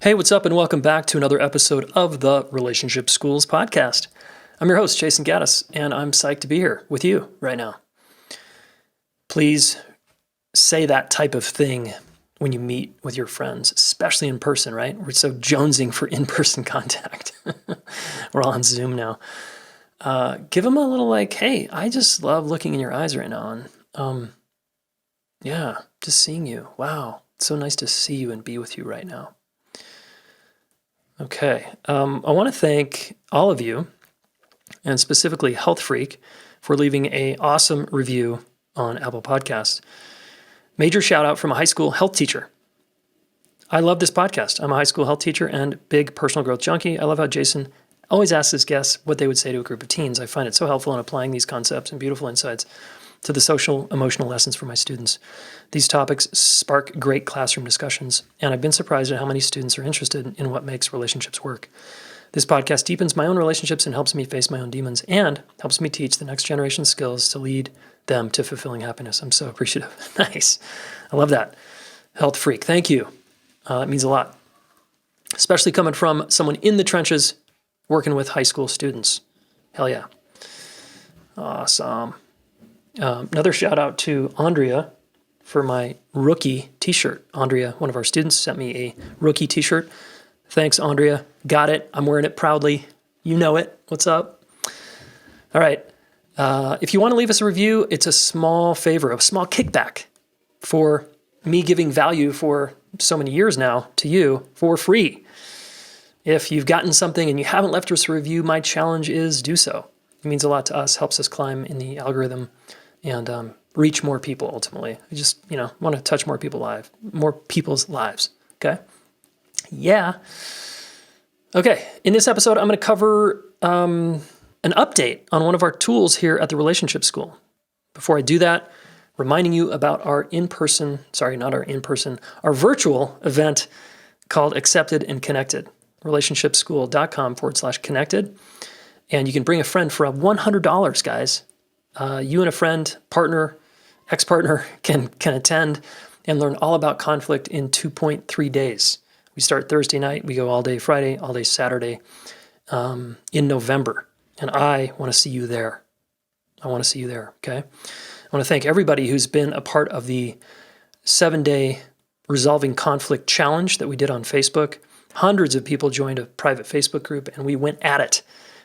Hey, what's up, and welcome back to another episode of the Relationship Schools podcast. I'm your host, Jason Gaddis, and I'm psyched to be here with you right now. Please say that type of thing when you meet with your friends, especially in person, right? We're so jonesing for in-person contact. We're all on Zoom now. Give them a little hey, I just love looking in your eyes right now. And just seeing you. Wow, it's so nice to see you and be with you right now. Okay, I want to thank all of you, and specifically Health Freak, for leaving an awesome review on Apple Podcasts. Major shout out from a high school health teacher. I love this podcast. I'm a high school health teacher and big personal growth junkie. I love how Jason always asks his guests what they would say to a group of teens. I find it so helpful in applying these concepts and beautiful insights to the social, emotional lessons for my students. These topics spark great classroom discussions, and I've been surprised at how many students are interested in what makes relationships work. This podcast deepens my own relationships and helps me face my own demons and helps me teach the next generation skills to lead them to fulfilling happiness. I'm so appreciative. Nice. I love that. Health Freak, thank you. It means a lot, especially coming from someone in the trenches working with high school students. Hell yeah. Awesome. Another shout out to Andrea for my rookie t-shirt. Andrea, one of our students, sent me a rookie t-shirt. Thanks, Andrea. Got it. I'm wearing it proudly. You know it. What's up? All right. If you want to leave us a review, it's a small favor, a small kickback for me giving value for so many years now to you for free. If you've gotten something and you haven't left us a review, my challenge is do so. It means a lot to us, helps us climb in the algorithm and reach more people ultimately. I just, want to touch more people's lives. Okay? Yeah. Okay. In this episode, I'm going to cover an update on one of our tools here at the Relationship School. Before I do that, reminding you about our virtual event called Accepted and Connected, relationshipschool.com/connected. And you can bring a friend for $100, guys. You and a friend, partner, ex-partner can attend and learn all about conflict in 2.3 days. We start Thursday night. We go all day Friday, all day Saturday in November. And I want to see you there. Okay? I want to thank everybody who's been a part of the 7-day Resolving Conflict Challenge that we did on Facebook. Hundreds of people joined a private Facebook group, and we went at it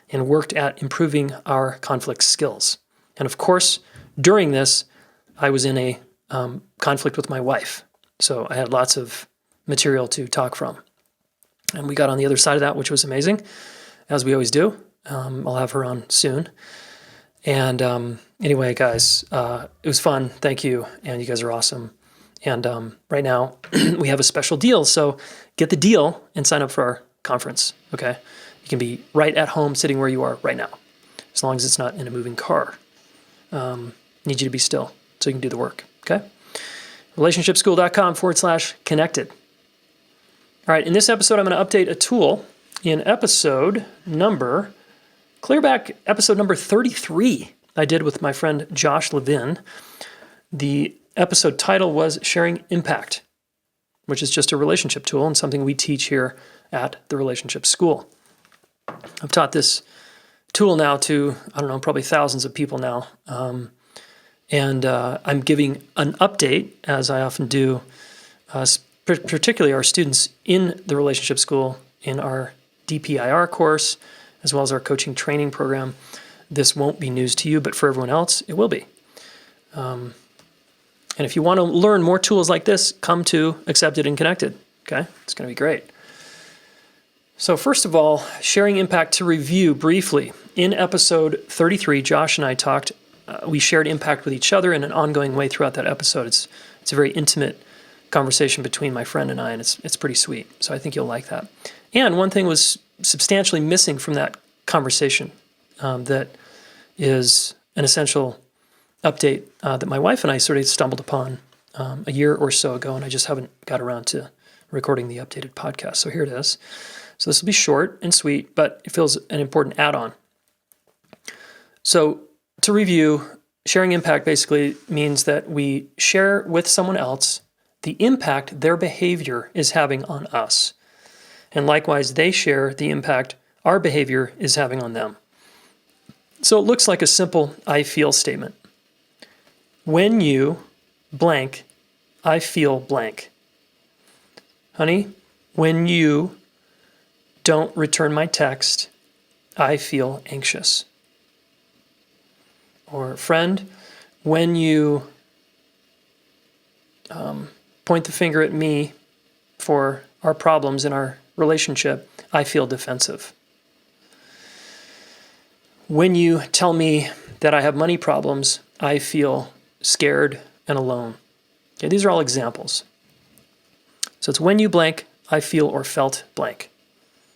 and worked at improving our conflict skills. And of course, during this, I was in a conflict with my wife. So I had lots of material to talk from. And we got on the other side of that, which was amazing, as we always do. I'll have her on soon. And anyway, guys, it was fun. Thank you. And you guys are awesome. And right now, we have a special deal. So get the deal and sign up for our conference, okay? You can be right at home sitting where you are right now, as long as it's not in a moving car. Need you to be still so you can do the work, okay? relationshipschool.com/connected. All right, in this episode, I'm going to update a tool in episode number 33 I did with my friend Josh Levin. The episode title was Sharing Impact, which is just a relationship tool and something we teach here at the Relationship School. I've taught this tool now to, probably thousands of people now. And I'm giving an update, as I often do, particularly our students in the Relationship School in our DPIR course, as well as our coaching training program. This won't be news to you, but for everyone else, it will be. And if you want to learn more tools like this, come to Accepted and Connected, okay? It's going to be great. So first of all, sharing impact to review briefly. In episode 33, Josh and I talked, we shared impact with each other in an ongoing way throughout that episode. It's a very intimate conversation between my friend and I, and it's pretty sweet. So I think you'll like that. And one thing was substantially missing from that conversation that is an essential update that my wife and I sort of stumbled upon a year or so ago, and I just haven't got around to recording the updated podcast. So here it is. So this will be short and sweet, but it feels an important add-on. So to review, sharing impact basically means that we share with someone else the impact their behavior is having on us. And likewise, they share the impact our behavior is having on them. So it looks like a simple I feel statement. When you blank, I feel blank. Honey, when you don't return my text, I feel anxious. Or friend, when you point the finger at me for our problems in our relationship, I feel defensive. When you tell me that I have money problems, I feel scared and alone. Okay, these are all examples. So it's when you blank, I feel or felt blank.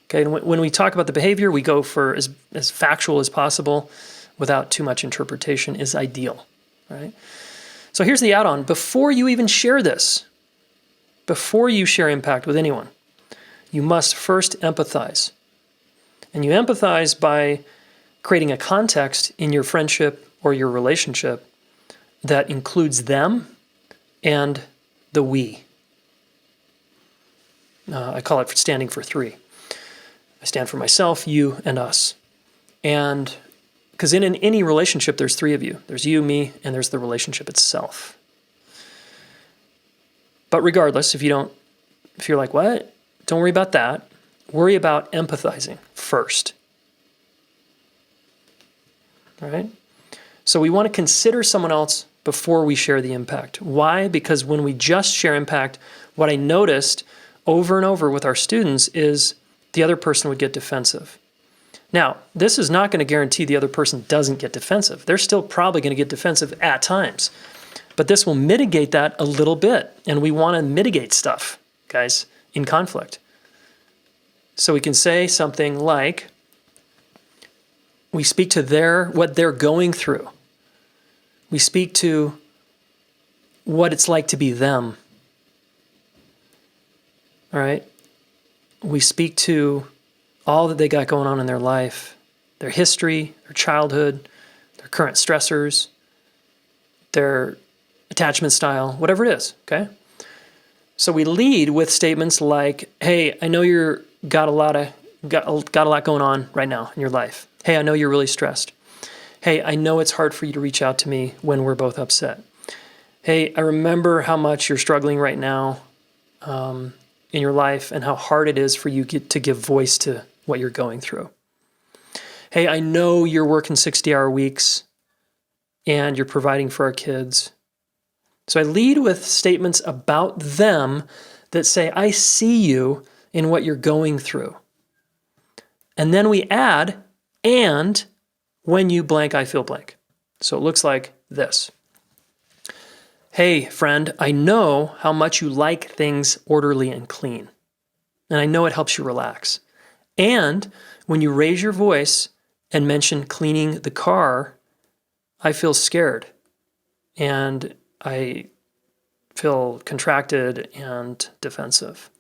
Okay, and when we talk about the behavior, we go for as factual as possible without too much interpretation is ideal, right? So here's the add-on. Before you even share this, before you share impact with anyone, you must first empathize. And you empathize by creating a context in your friendship or your relationship that includes them and the we. I call it standing for three. I stand for myself, you, and us. And because in any relationship, there's three of you. There's you, me, and there's the relationship itself. But regardless, if you're like, what? Don't worry about that. Worry about empathizing first. All right? So we want to consider someone else before we share the impact. Why? Because when we just share impact, what I noticed over and over with our students is the other person would get defensive. Now, this is not going to guarantee the other person doesn't get defensive. They're still probably going to get defensive at times. But this will mitigate that a little bit. And we want to mitigate stuff, guys, in conflict. So we can say something like, we speak to what they're going through. We speak to what it's like to be them. All right? We speak to all that they got going on in their life, their history, their childhood, their current stressors, their attachment style, whatever it is, okay? So we lead with statements like, hey, I know you're got a lot going on right now in your life. Hey, I know you're really stressed. Hey, I know it's hard for you to reach out to me when we're both upset. Hey, I remember how much you're struggling right now in your life and how hard it is for you to give voice to what you're going through. Hey, I know you're working 60-hour weeks and you're providing for our kids. So I lead with statements about them that say, I see you in what you're going through. And then we add, and when you blank, I feel blank. So it looks like this. Hey, friend, I know how much you like things orderly and clean. And I know it helps you relax. And when you raise your voice and mention cleaning the car, I feel scared. And I feel contracted and defensive.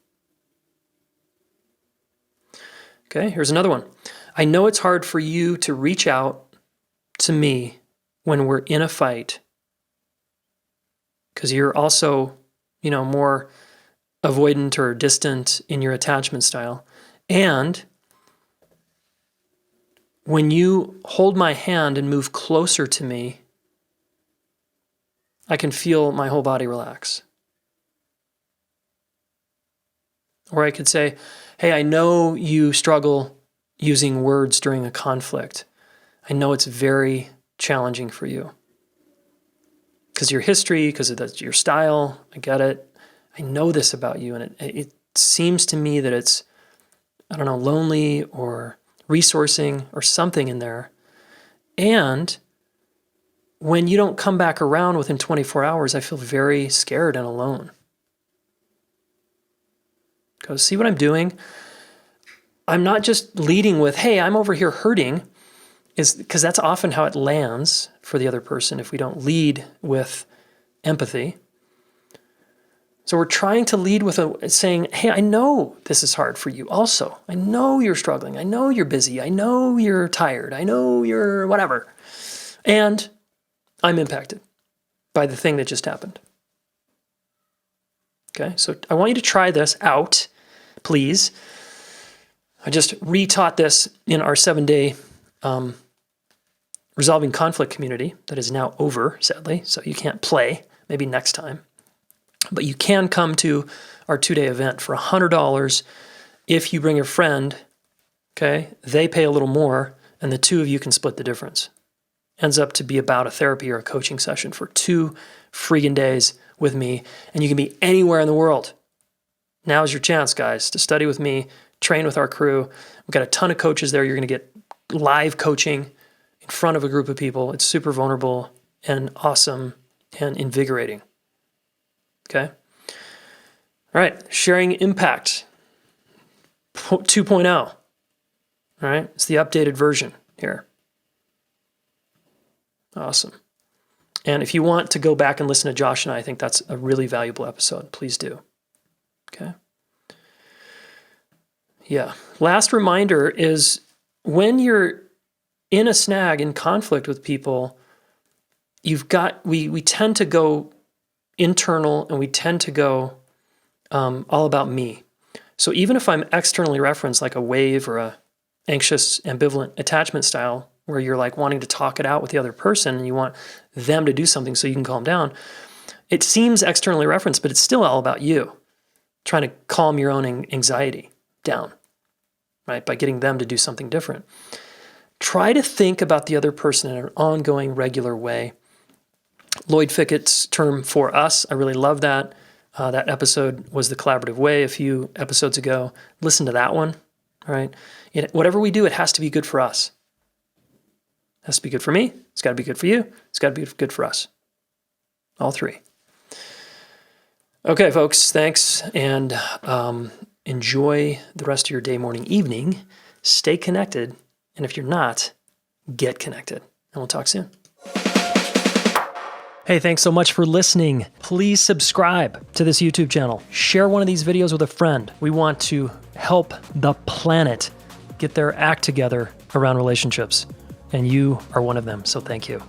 Okay, here's another one. I know it's hard for you to reach out to me when we're in a fight because you're also, more avoidant or distant in your attachment style. And when you hold my hand and move closer to me, I can feel my whole body relax. Or I could say, hey, I know you struggle using words during a conflict. I know it's very challenging for you. Because of your history, because of your style, I get it. I know this about you, and it seems to me that it's, lonely or resourcing or something in there. And when you don't come back around within 24 hours, I feel very scared and alone. Go, see what I'm doing? I'm not just leading with, hey, I'm over here hurting, because that's often how it lands for the other person if we don't lead with empathy. So we're trying to lead with saying, hey, I know this is hard for you also. I know you're struggling. I know you're busy. I know you're tired. I know you're whatever. And I'm impacted by the thing that just happened. Okay, so I want you to try this out, please. I just retaught this in our 7-day resolving conflict community that is now over, sadly, so you can't play, maybe next time. But you can come to our 2-day event for $100 if you bring a friend, okay? They pay a little more, and the two of you can split the difference. Ends up to be about a therapy or a coaching session for 2 freaking days with me, and you can be anywhere in the world. Now's your chance, guys, to study with me, train with our crew. We've got a ton of coaches there. You're going to get live coaching in front of a group of people. It's super vulnerable and awesome and invigorating. Okay? All right, sharing impact 2.0. All right, it's the updated version here. Awesome. And if you want to go back and listen to Josh and I think that's a really valuable episode. Please do. Okay. Yeah. Last reminder is when you're in a snag, in conflict with people, we tend to go internal and we tend to go all about me. So even if I'm externally referenced like a wave or a anxious, ambivalent attachment style, where you're like wanting to talk it out with the other person and you want them to do something so you can calm down, it seems externally referenced, but it's still all about you, trying to calm your own anxiety down, right? By getting them to do something different. Try to think about the other person in an ongoing, regular way. Lloyd Fickett's term for us, I really love that. That episode was the collaborative way a few episodes ago. Listen to that one, all right? Whatever we do, it has to be good for us. It has to be good for me. It's got to be good for you. It's got to be good for us. All three. Okay, folks, thanks. And enjoy the rest of your day, morning, evening. Stay connected. And if you're not, get connected. And we'll talk soon. Hey, thanks so much for listening. Please subscribe to this YouTube channel. Share one of these videos with a friend. We want to help the planet get their act together around relationships. And you are one of them, so thank you.